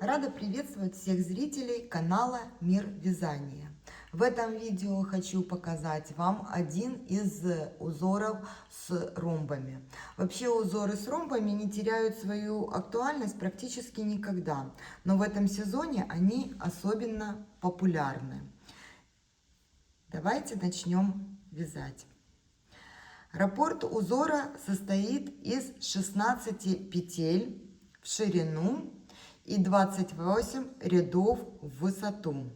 Рада приветствовать всех зрителей канала Мир Вязания. В этом видео хочу показать вам один из узоров с ромбами. Вообще узоры с ромбами не теряют свою актуальность практически никогда, но в этом сезоне они особенно популярны. Давайте начнем вязать. Раппорт узора состоит из 16 петель в ширину и 28 рядов в высоту.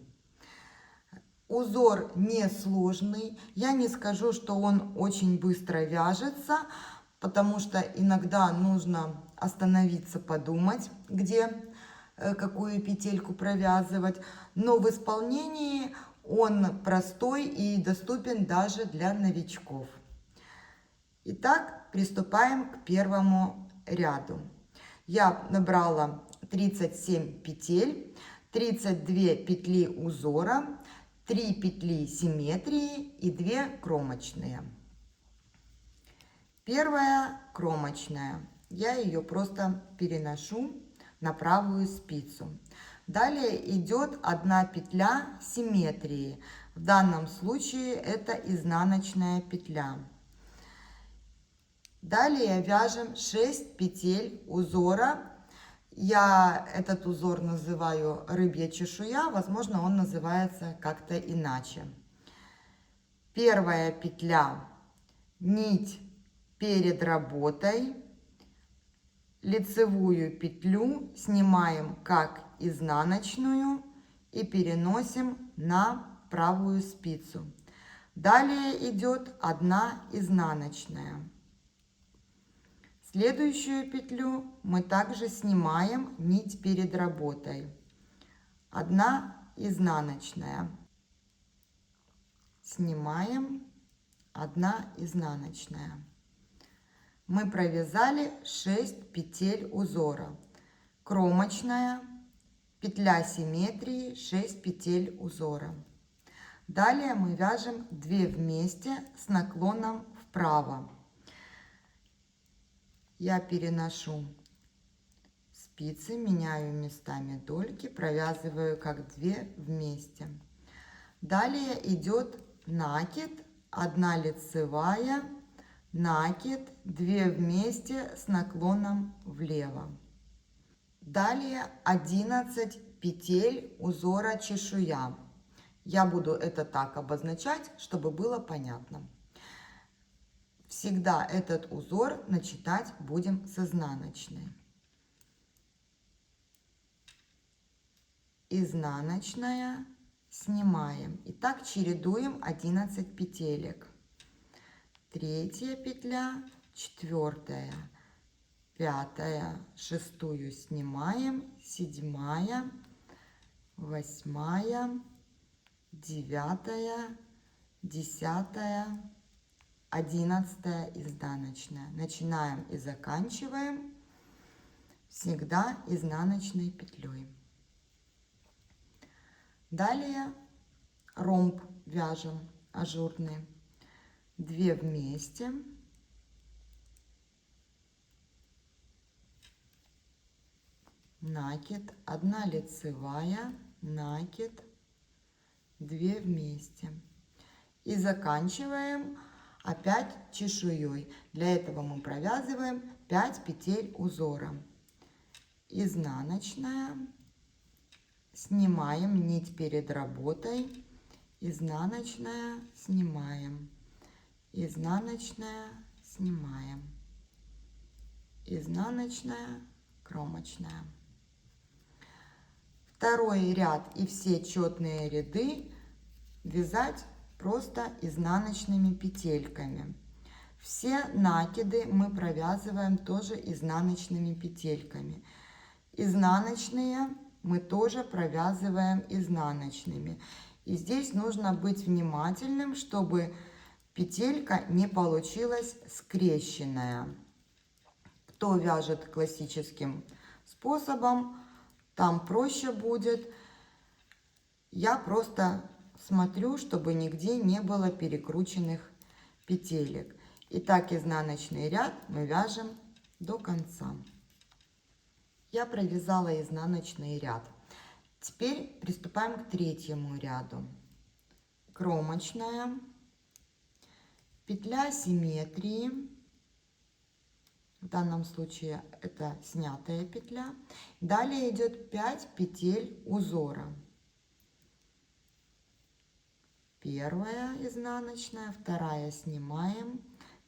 Узор несложный. Я не скажу, что он очень быстро вяжется, потому что иногда нужно остановиться, подумать, где какую петельку провязывать. Но в исполнении он простой и доступен даже для новичков. Итак, приступаем к первому ряду. Я набрала 37 петель, 32 петли узора, 3 петли симметрии и 2 кромочные. Первая кромочная. Я ее просто переношу на правую спицу. Далее идет 1 петля симметрии. В данном случае это изнаночная петля. Далее вяжем 6 петель узора. Я этот узор называю рыбья чешуя, возможно, он называется как-то иначе. Первая петля, нить перед работой, лицевую петлю снимаем как изнаночную и переносим на правую спицу. Далее идет 1 изнаночная. Следующую петлю мы также снимаем нить перед работой. 1 изнаночная. Снимаем 1 изнаночная. Мы провязали 6 петель узора. Кромочная, петля симметрии, 6 петель узора. Далее мы вяжем 2 вместе с наклоном вправо. Я переношу спицы, меняю местами дольки, провязываю как 2 вместе. Далее идет накид, 1 лицевая, накид, 2 вместе с наклоном влево. Далее 11 петель узора чешуя. Я буду это так обозначать, чтобы было понятно. Всегда этот узор начинать будем с изнаночной. Изнаночная, снимаем. И так чередуем 11 петелек. 3 петля, 4, 5, 6 снимаем, 7, 8, 9, 10, 11 изнаночная. Начинаем и заканчиваем всегда изнаночной петлей. Далее ромб вяжем ажурный. 2 вместе. Накид, 1 лицевая, накид, 2 вместе. И заканчиваем опять чешуей. Для этого мы провязываем 5 петель узора. Изнаночная, снимаем нить перед работой, изнаночная, снимаем, изнаночная, снимаем, изнаночная, кромочная. Второй ряд и все четные ряды вязать просто изнаночными петельками. Все накиды мы провязываем тоже изнаночными петельками. Изнаночные мы тоже провязываем изнаночными. И здесь нужно быть внимательным, чтобы петелька не получилась скрещенная. Кто вяжет классическим способом, там проще будет. Я просто смотрю, чтобы нигде не было перекрученных петелек. Итак, изнаночный ряд мы вяжем до конца. я провязала изнаночный ряд. Теперь приступаем к третьему ряду. Кромочная, петля симметрии, в данном случае это снятая петля. Далее идет 5 петель узора. Первая изнаночная, вторая снимаем,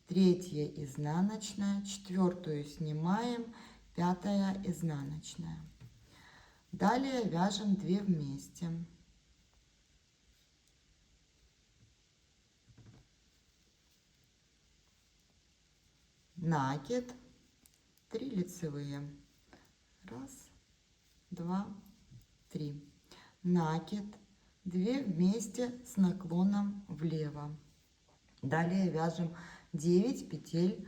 третья изнаночная, четвертую снимаем, пятая изнаночная. Далее вяжем 2 вместе. Накид, 3 лицевые. 1, 2, 3. Накид, 2 вместе с наклоном влево. Далее вяжем 9 петель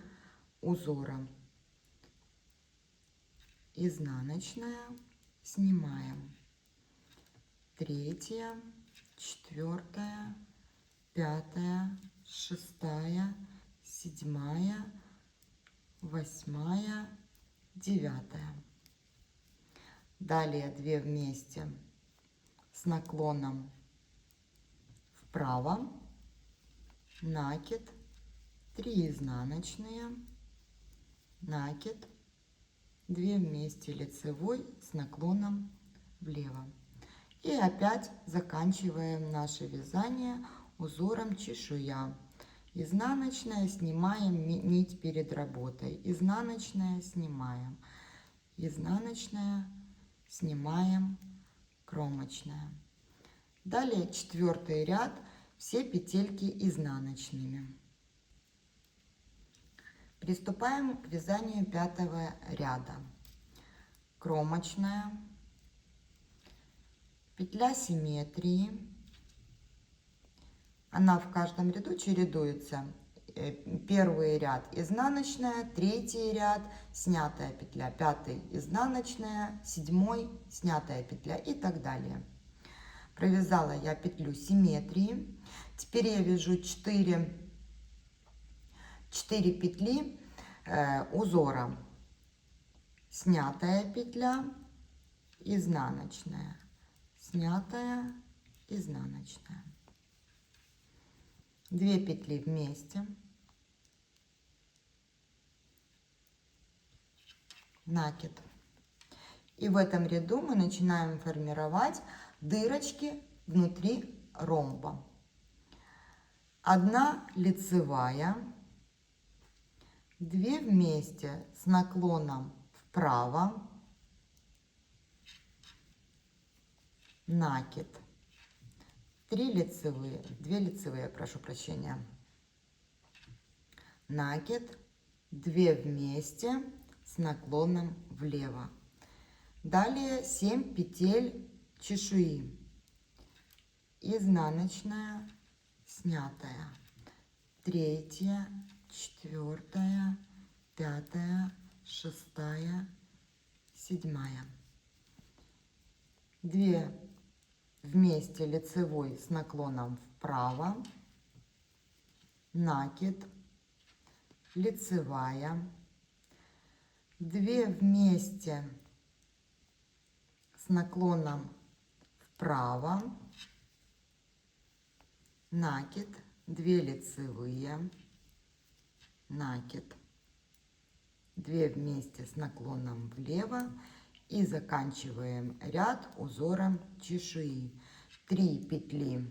узора. Изнаночная, снимаем. 3, 4, 5, 6, 7, 8, 9. Далее 2 вместе с наклоном вправо, накид, 3 изнаночные, накид, 2 вместе лицевой с наклоном влево. И опять заканчиваем наше вязание узором чешуя. Изнаночная, снимаем нить перед работой. Изнаночная, снимаем. Изнаночная, снимаем, кромочная. Далее 4-й ряд, все петельки изнаночными. Приступаем к вязанию 5-го ряда. Кромочная, петля симметрии. Она в каждом ряду чередуется. Первый ряд изнаночная, 3-й ряд снятая петля, 5-й изнаночная, 7-й снятая петля и так далее. Провязала я петлю симметрии. Теперь я вяжу 4 петли узора. Снятая петля, изнаночная, снятая, изнаночная. 2 петли вместе, накид. И в этом ряду мы начинаем формировать дырочки внутри ромба. 1 лицевая, 2 вместе с наклоном вправо, накид, 3 лицевые, 2 лицевые, прошу прощения, накид, 2 вместе с наклоном влево. Далее 7 петель чешуи, изнаночная, снятая, 3, 4, 5, 6, 7. 2 вместе лицевой с наклоном вправо, накид, лицевая, 2 вместе с наклоном вправо, накид, 2 лицевые, накид, 2 вместе с наклоном влево. И заканчиваем ряд узором чешуи. 3 петли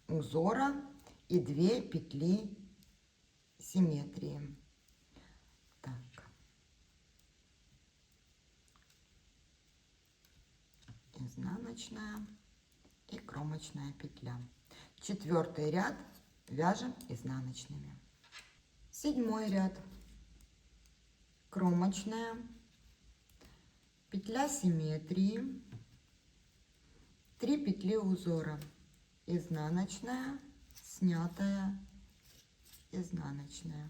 узора и 2 петли симметрии. Так. Изнаночная и кромочная петля. 4-й ряд вяжем изнаночными. 7-й ряд. Кромочная, петля симметрии, 3 петли узора, изнаночная, снятая, изнаночная.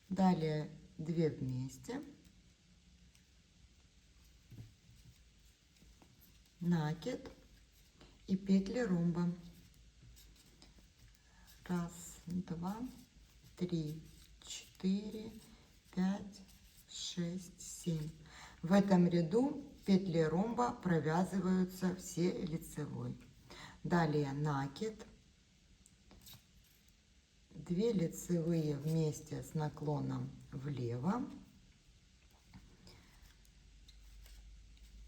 Далее 2 вместе, накид и петли ромба. 1, 2, 3, 4, 5, 6, 7. В этом ряду петли ромба провязываются все лицевой. Далее накид, 2 лицевые вместе с наклоном влево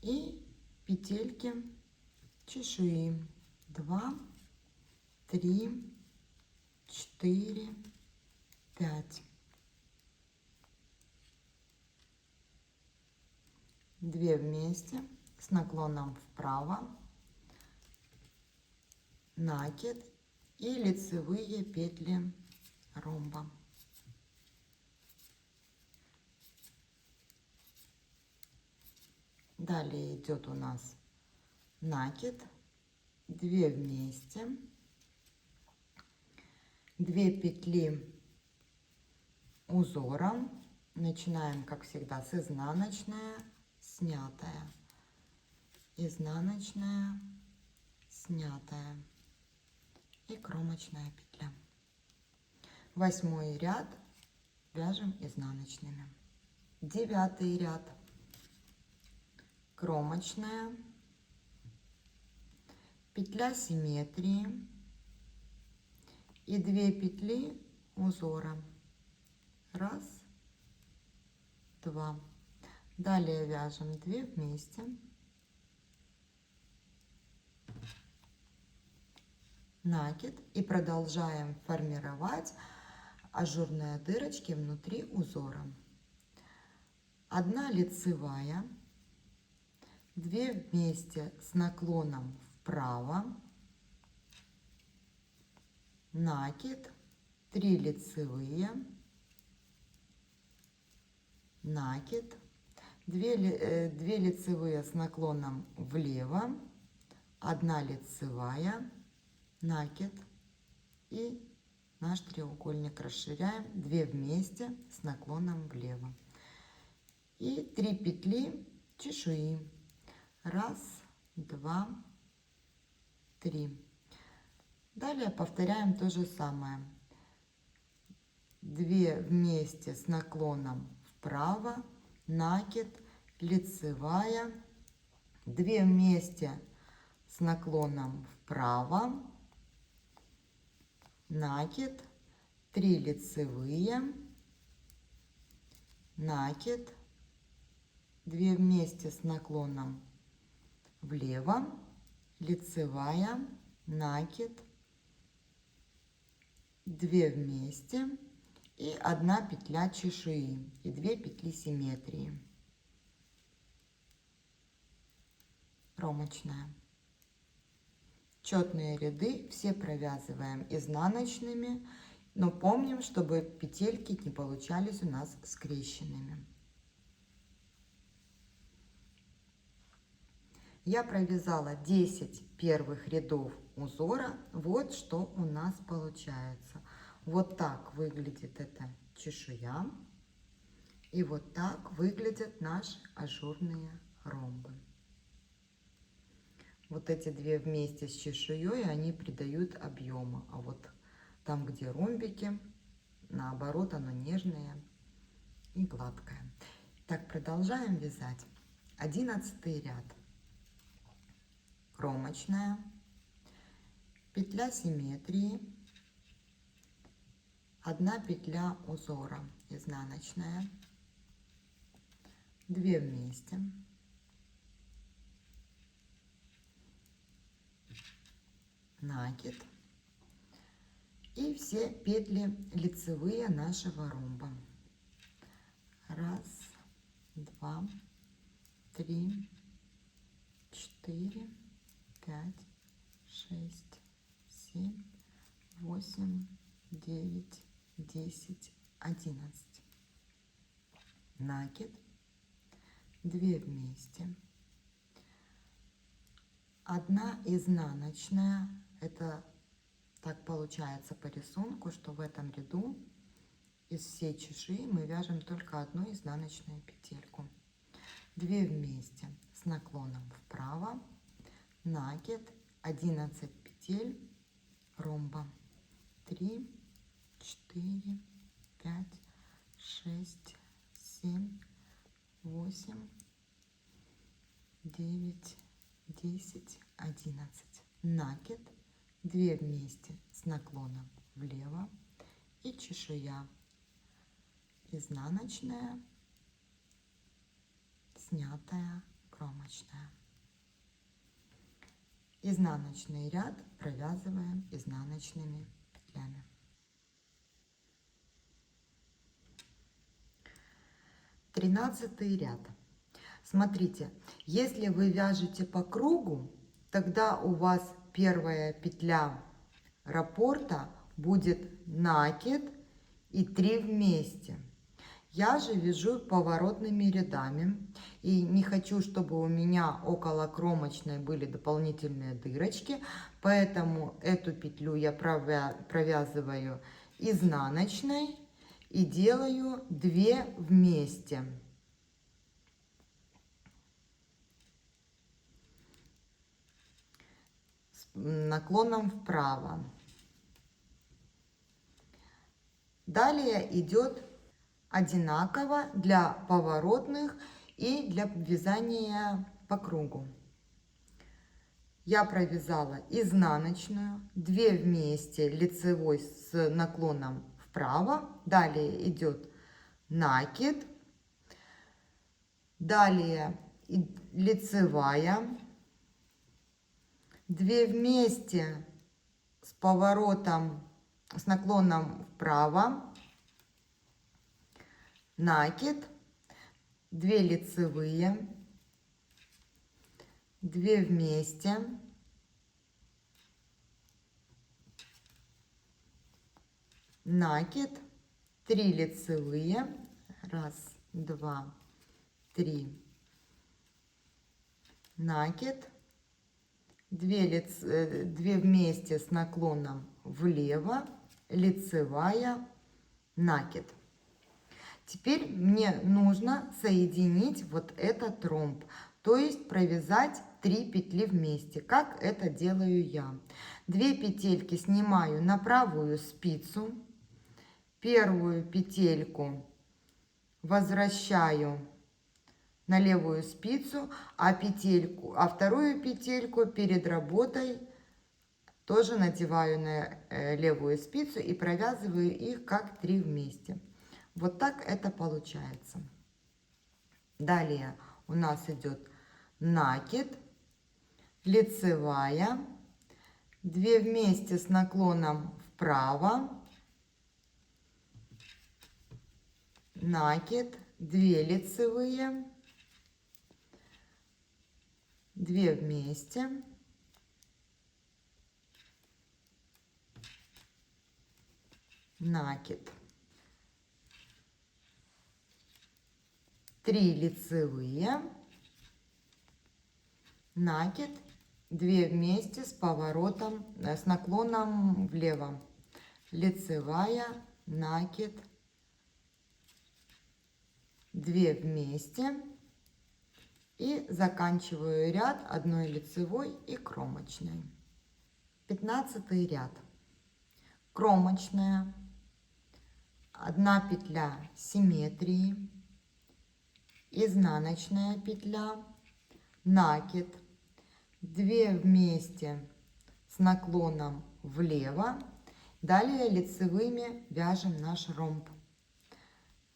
и петельки чешуи 2, 3, 4, 5. 2 вместе с наклоном вправо, накид и лицевые петли ромба. Далее идет у нас накид, 2 вместе, 2 петли узора. Начинаем, как всегда, с изнаночная, снятая, изнаночная, снятая и кромочная петля. 8 ряд вяжем изнаночными. 9 ряд кромочная, петля симметрии и 2 петли узора. 1, 2. Далее вяжем 2 вместе, накид и продолжаем формировать ажурные дырочки внутри узора. 1 лицевая, 2 вместе с наклоном вправо, накид, 3 лицевые, накид, 2 лицевые с наклоном влево, 1 лицевая, накид и наш треугольник расширяем, 2 вместе с наклоном влево и 3 петли чешуи. 1, 2, 3. Далее повторяем то же самое. 2 вместе с наклоном вправо, накид, лицевая, 2 вместе с наклоном вправо, накид, 3 лицевые, накид, 2 вместе с наклоном влево, лицевая, накид, 2 вместе и 1 петля чешуи и 2 петли симметрии. Кромочная. Четные ряды все провязываем изнаночными, но помним, чтобы петельки не получались у нас скрещенными. Я провязала 10 первых рядов узора. Вот что у нас получается. Вот так выглядит эта чешуя. И вот так выглядят наши ажурные ромбы. Вот эти 2 вместе с чешуей, они придают объема. А вот там, где ромбики, наоборот, оно нежное и гладкое. Так, продолжаем вязать. 11 ряд. Кромочная, петля симметрии, 1 петля узора, изнаночная, 2 вместе, накид и все петли лицевые нашего ромба. 1, 2, 3, 4, 5, 6, 7, 8, 9, 10, 11. Накид, 2 вместе, 1 изнаночная. Это так получается по рисунку, что в этом ряду из всей чешуи мы вяжем только 1 изнаночную петельку. 2 вместе с наклоном вправо, накид, 11 петель ромба. 3, 4, 5, 6, 7, 8, 9, 10, 11. Накид, 2 вместе с наклоном влево и чешуя. Изнаночная, снятая, кромочная. Изнаночный ряд провязываем изнаночными петлями. Тринадцатый ряд. Смотрите, если вы вяжете по кругу, тогда у вас первая петля раппорта будет накид и 3 вместе. Я же вяжу поворотными рядами и не хочу, чтобы у меня около кромочной были дополнительные дырочки, поэтому эту петлю я провязываю изнаночной и делаю 2 вместе. С наклоном вправо. Далее идет одинаково для поворотных и для вязания по кругу. Я провязала изнаночную, 2 вместе лицевой с наклоном вправо, далее идет накид, далее лицевая, 2 вместе с поворотом, с наклоном вправо, накид, 2 лицевые, 2 вместе, накид, 3 лицевые, 1, 2, 3, накид, 2 вместе с наклоном влево, лицевая, накид. Теперь мне нужно соединить вот этот ромб, то есть провязать 3 петли вместе, как это делаю я. 2 петельки снимаю на правую спицу, первую петельку возвращаю на левую спицу, а вторую петельку перед работой тоже надеваю на левую спицу и провязываю их как 3 вместе. Вот так это получается. Далее у нас идет накид, лицевая, 2 вместе с наклоном вправо, накид, 2 лицевые, 2 вместе, накид, 3 лицевые, накид, 2 вместе с поворотом, с наклоном влево, лицевая, накид, 2 вместе и заканчиваю ряд 1 лицевой и кромочной. 15 ряд. Кромочная, 1 петля симметрии, изнаночная петля, накид, 2 вместе с наклоном влево. Далее лицевыми вяжем наш ромб.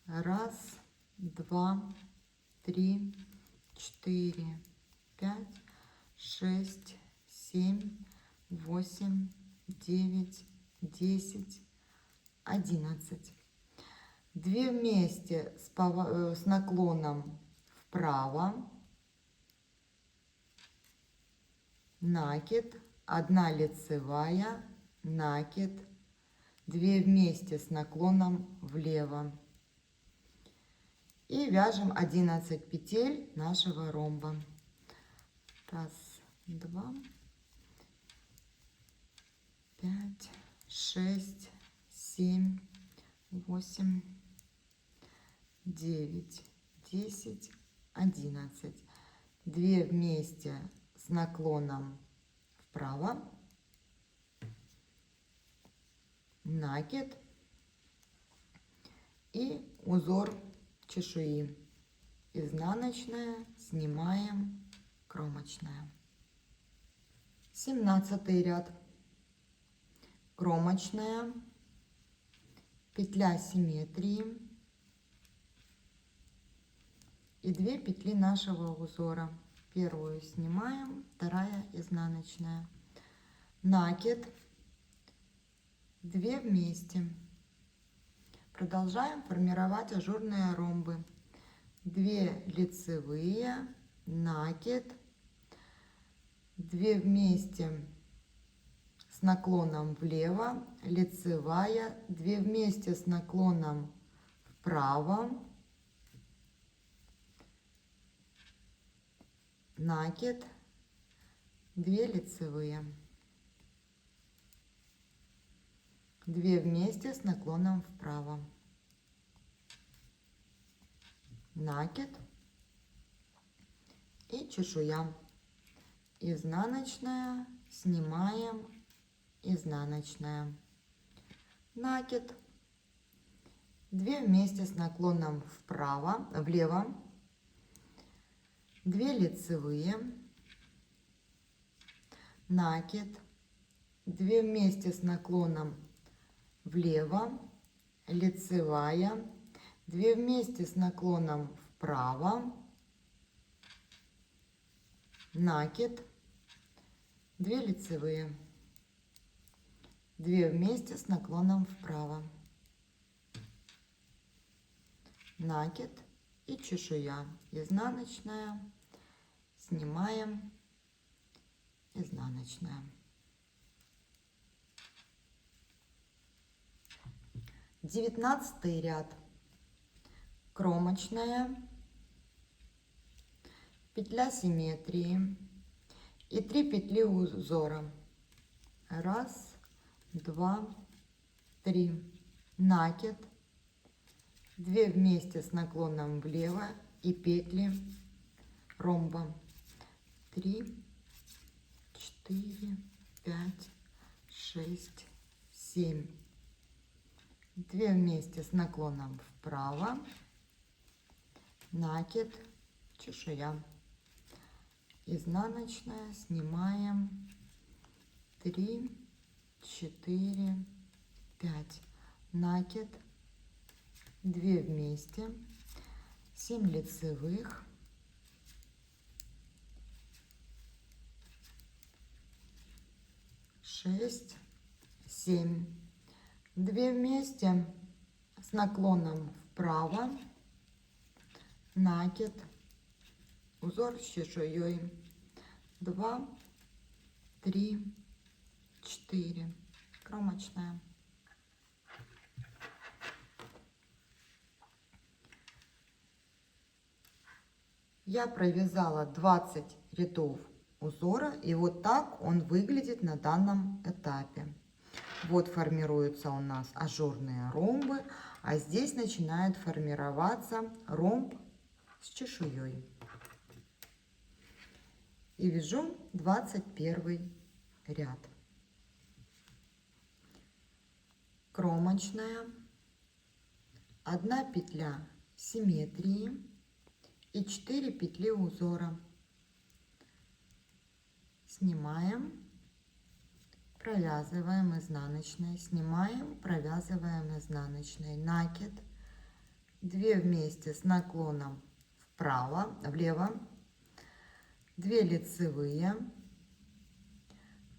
1, 2, 3, 4, 5, 6, 7, 8, 9, 10, 11. 2 вместе с наклоном вправо, накид, 1 лицевая, накид, 2 вместе с наклоном влево. И вяжем 11 петель нашего ромба. 1, 2, 5, 6, 7, 8, 9, 10, 11. 2 вместе с наклоном вправо, накид и узор чешуи. Изнаночная, снимаем кромочная. 17 ряд, кромочная, петля симметрии и 2 петли нашего узора. Первую снимаем, вторая изнаночная, накид, 2 вместе. Продолжаем формировать ажурные ромбы. 2 лицевые, накид, 2 вместе с наклоном влево, лицевая, 2 вместе с наклоном вправо, накид, 2 лицевые, 2 вместе с наклоном вправо, накид и чешуя. Изнаночная, снимаем, изнаночная, накид, 2 вместе с наклоном вправо, влево, 2 лицевые, накид, 2 вместе с наклоном влево, лицевая, 2 вместе с наклоном вправо, накид, 2 лицевые, 2 вместе с наклоном вправо, накид и чешуя. Изнаночная, снимаем, изнаночная. 19 ряд, кромочная, петля симметрии и 3 петли узора. 1, 2, 3, накид, 2 вместе с наклоном влево и петли ромба. 3, 4, 5, 6, 7. 2 вместе с наклоном вправо, накид, чешуя. Изнаночная, снимаем, 3, 4, 5, накид, 2 вместе, 7 лицевых, 6, 7, 2 вместе с наклоном вправо, накид, узор с чешуей, 2, 3, 4, кромочная. Я провязала 20 рядов узора, и вот так он выглядит на данном этапе. Вот формируются у нас ажурные ромбы, а здесь начинает формироваться ромб с чешуей. И вяжу 21 ряд. Кромочная, 1 петля симметрии и 4 петли узора. Снимаем, провязываем изнаночной, снимаем, провязываем изнаночной, накид, 2 вместе с наклоном вправо, влево, 2 лицевые,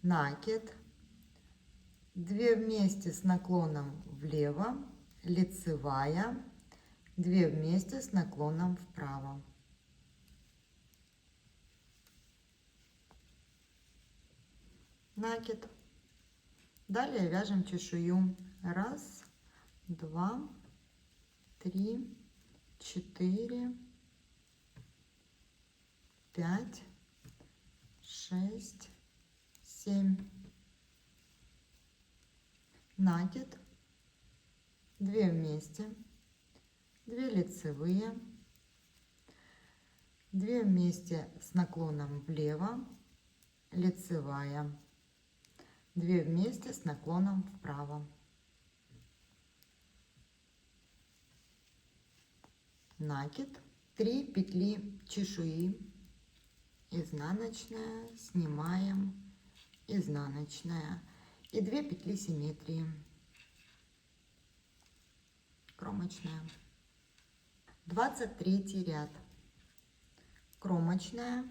накид, 2 вместе с наклоном влево, лицевая, 2 вместе с наклоном вправо. Накид. Далее вяжем чешую. 1, 2, 3, 4, 5, 6, 7. Накид, 2 вместе, 2 лицевые, 2 вместе с наклоном влево, лицевая, 2 вместе с наклоном вправо, накид, 3 петли чешуи, изнаночная, снимаем, изнаночная и 2 петли симметрии, кромочная. 23 ряд, кромочная,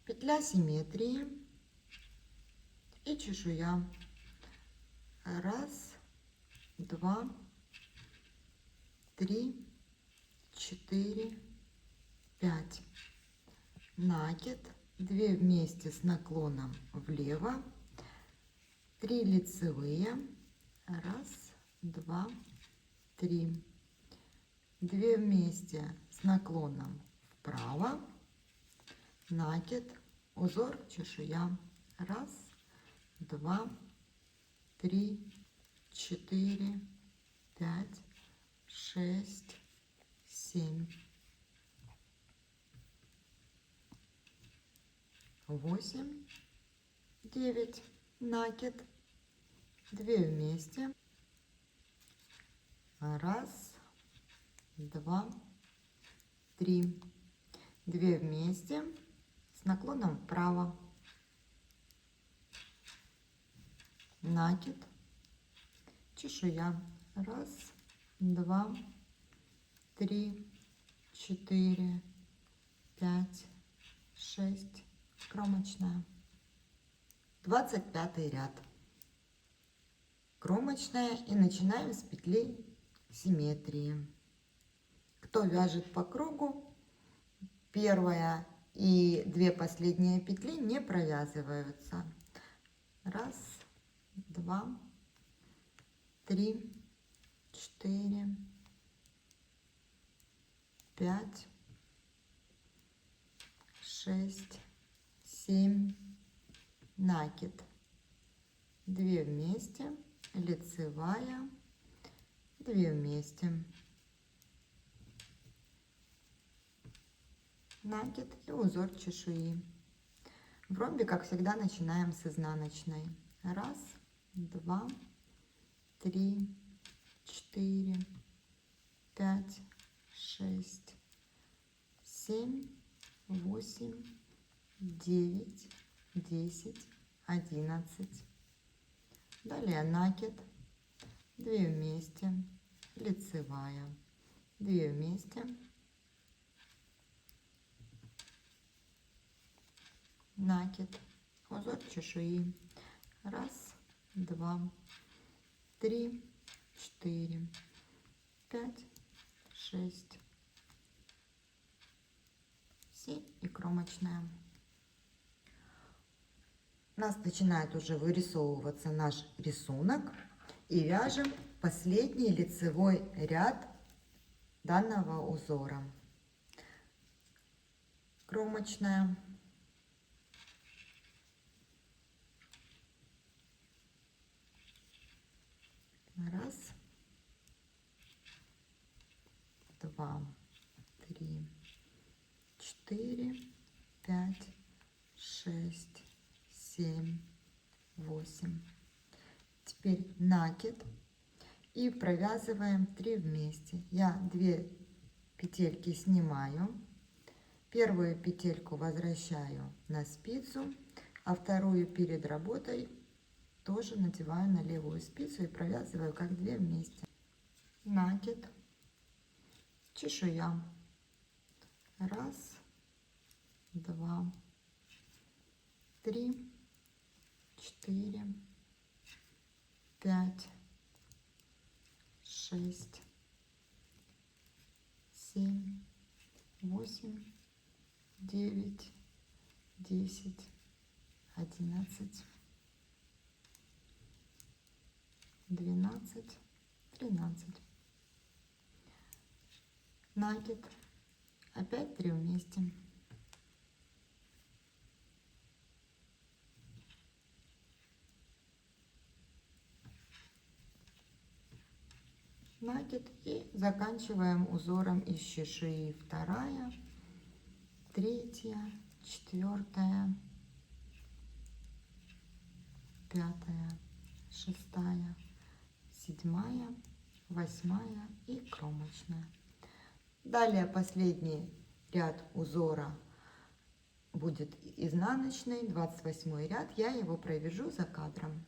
петля симметрии и чешуя. 1, 2, 3, 4, 5. Накид, 2 вместе с наклоном влево, 3 лицевые, 1, 2, 3, 2 вместе с наклоном вправо, накид, узор, чешуя. 1, 2, 3, 4, 5, 6, 7, 8, 9. Накид, 2 вместе. 1, 2, 3. 2 вместе с наклоном вправо. Накид, чешуя. 1, 2, 3, 4, 5, 6. Кромочная. 25 ряд, кромочная, и начинаем с петли симметрии. Кто вяжет по кругу, первая и 2 последние петли не провязываются. 1, 2, 3, 4, 5, 6, 7. Накид, 2 вместе, лицевая, 2 вместе, накид и узор чешуи. В ромбе, как всегда, начинаем с изнаночной. 1, 2, 3, 4, 5, 6, 7, 8, 9, 10, 11. Далее накид, 2 вместе, лицевая, 2 вместе, накид, узор чешуи. 1, 2, 3, 4, 5, 6, 7 и кромочная. У нас начинает уже вырисовываться наш рисунок, и вяжем последний лицевой ряд данного узора. Кромочная. 1, 2, 3, 4, 5, 6, 7, 8. Теперь накид и провязываем 3 вместе. Я 2 петельки снимаю, первую петельку возвращаю на спицу, а вторую перед работой тоже надеваю на левую спицу и провязываю как 2 вместе. Накид, чешуя. 1, 2, 3, 4, 5, 6, 7, 8, 9, 10, 11, 12, 13. Накид, опять 3 вместе. Накид и заканчиваем узором из чешуи. 2, 3, 4, 5, 6, 7, 8 и кромочная. Далее последний ряд узора будет изнаночный, 28 ряд, я его провяжу за кадром.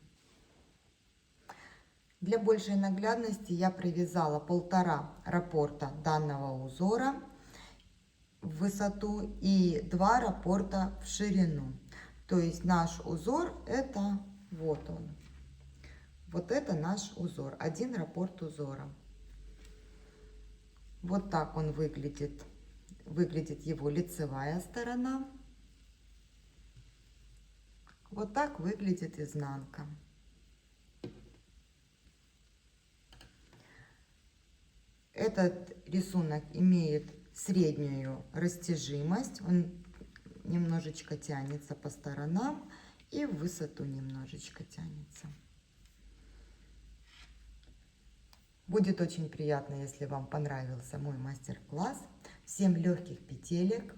Для большей наглядности я провязала 1,5 раппорта данного узора в высоту и 2 раппорта в ширину. То есть наш узор это вот он. Вот это наш узор, 1 раппорт узора. Вот так он выглядит. Выглядит его лицевая сторона. Вот так выглядит изнанка. Этот рисунок имеет среднюю растяжимость. Он немножечко тянется по сторонам и в высоту немножечко тянется. Будет очень приятно, если вам понравился мой мастер-класс. Всем легких петелек.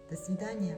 До свидания.